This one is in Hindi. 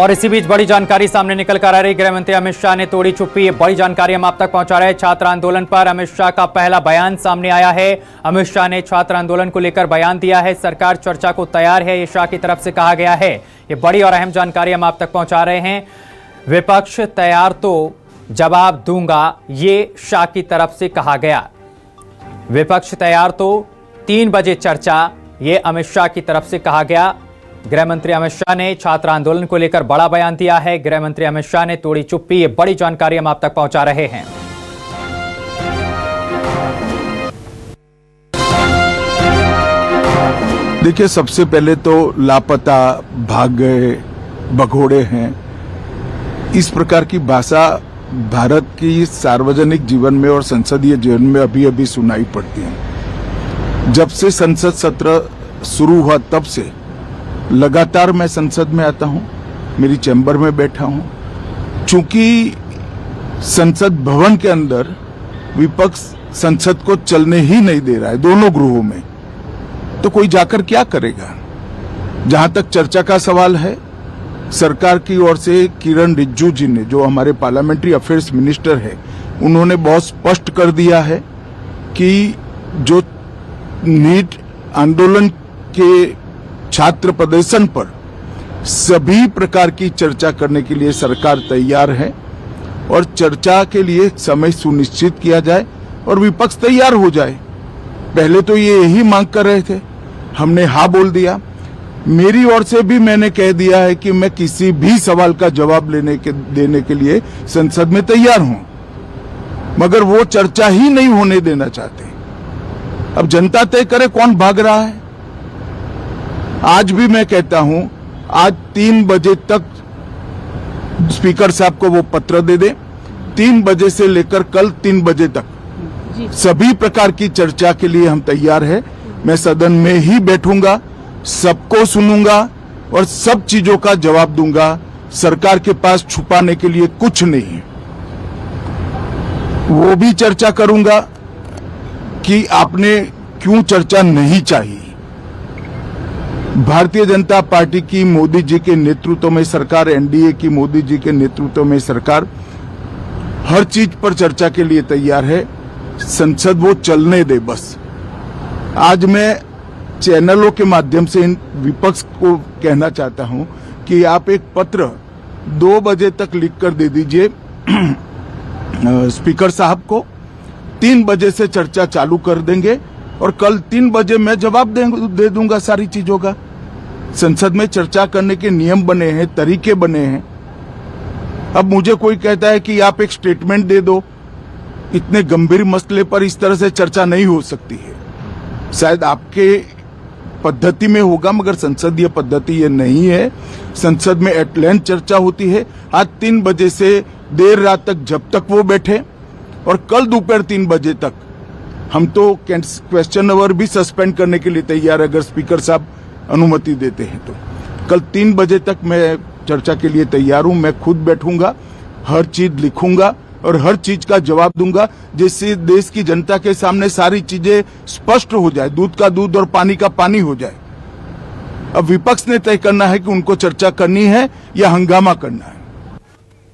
और इसी बीच बड़ी जानकारी सामने निकल कर आ रही, गृह मंत्री अमित शाह ने तोड़ी चुप्पी। ये बड़ी जानकारी हम आप तक पहुंचा रहे हैं। छात्र आंदोलन पर अमित शाह का पहला बयान सामने आया है। अमित शाह ने छात्र आंदोलन को लेकर बयान दिया है। सरकार चर्चा को तैयार है, ये शाह की तरफ से कहा गया है। ये बड़ी और अहम जानकारी हम आप तक पहुंचा रहे हैं। विपक्ष तैयार तो जवाब दूंगा, ये शाह की तरफ से कहा गया। विपक्ष तैयार तो 3 बजे चर्चा, ये अमित शाह की तरफ से कहा गया। गृह मंत्री अमित शाह ने छात्र आंदोलन को लेकर बड़ा बयान दिया है। गृह मंत्री अमित शाह ने तोड़ी चुप्पी। ये बड़ी जानकारी हम आप तक पहुंचा रहे हैं। देखिए, सबसे पहले तो लापता, भाग गए, भगोड़े हैं, इस प्रकार की भाषा भारत की सार्वजनिक जीवन में और संसदीय जीवन में अभी अभी सुनाई पड़ती है। जब से संसद सत्र शुरू हुआ तब से लगातार मैं संसद में आता हूं, मेरी चैम्बर में बैठा हूं। चूंकि संसद भवन के अंदर विपक्ष संसद को चलने ही नहीं दे रहा है, दोनों गृहों में, तो कोई जाकर क्या करेगा। जहां तक चर्चा का सवाल है, सरकार की ओर से किरण रिजिजू जी ने, जो हमारे पार्लियामेंट्री अफेयर्स मिनिस्टर है, उन्होंने बहुत स्पष्ट कर दिया है कि जो नीट आंदोलन के छात्र प्रदर्शन पर सभी प्रकार की चर्चा करने के लिए सरकार तैयार है और चर्चा के लिए समय सुनिश्चित किया जाए और विपक्ष तैयार हो जाए। पहले तो ये यही मांग कर रहे थे, हमने हाँ बोल दिया। मेरी ओर से भी मैंने कह दिया है कि मैं किसी भी सवाल का जवाब देने के लिए संसद में तैयार हूं, मगर वो चर्चा ही नहीं होने देना चाहते। अब जनता तय करे कौन भाग रहा है। आज भी मैं कहता हूं, आज 3 बजे तक स्पीकर साहब को वो पत्र दे दे। 3 बजे से लेकर कल 3 बजे तक सभी प्रकार की चर्चा के लिए हम तैयार हैं। मैं सदन में ही बैठूंगा, सबको सुनूंगा और सब चीजों का जवाब दूंगा। सरकार के पास छुपाने के लिए कुछ नहीं है। वो भी चर्चा करूंगा कि आपने क्यों चर्चा नहीं चाहिए। भारतीय जनता पार्टी की मोदी जी के नेतृत्व में सरकार, एनडीए की मोदी जी के नेतृत्व में सरकार हर चीज पर चर्चा के लिए तैयार है। संसद वो चलने दे बस। आज मैं चैनलों के माध्यम से इन विपक्ष को कहना चाहता हूं कि आप एक पत्र 2 बजे तक लिख कर दे दीजिए स्पीकर साहब को। 3 बजे से चर्चा चालू कर देंगे और कल 3 बजे मैं जवाब दे दूंगा सारी चीजों का। संसद में चर्चा करने के नियम बने हैं, तरीके बने हैं। अब मुझे कोई कहता है कि आप एक स्टेटमेंट दे दो, इतने गंभीर मसले पर इस तरह से चर्चा नहीं हो सकती है। शायद आपके पद्धति में होगा, मगर संसदीय पद्धति ये नहीं है। संसद में एट लेंथ चर्चा होती है। आज 3 बजे से देर रात तक, जब तक वो बैठे, और कल दोपहर 3 बजे तक हम तो क्वेश्चन आवर भी सस्पेंड करने के लिए तैयार है, अगर स्पीकर साहब अनुमति देते हैं तो। कल 3 बजे तक मैं चर्चा के लिए तैयार हूं। मैं खुद बैठूंगा, हर चीज लिखूंगा और हर चीज का जवाब दूंगा, जिससे देश की जनता के सामने सारी चीजें स्पष्ट हो जाए, दूध का दूध और पानी का पानी हो जाए। अब विपक्ष ने तय करना है कि उनको चर्चा करनी है या हंगामा करना है।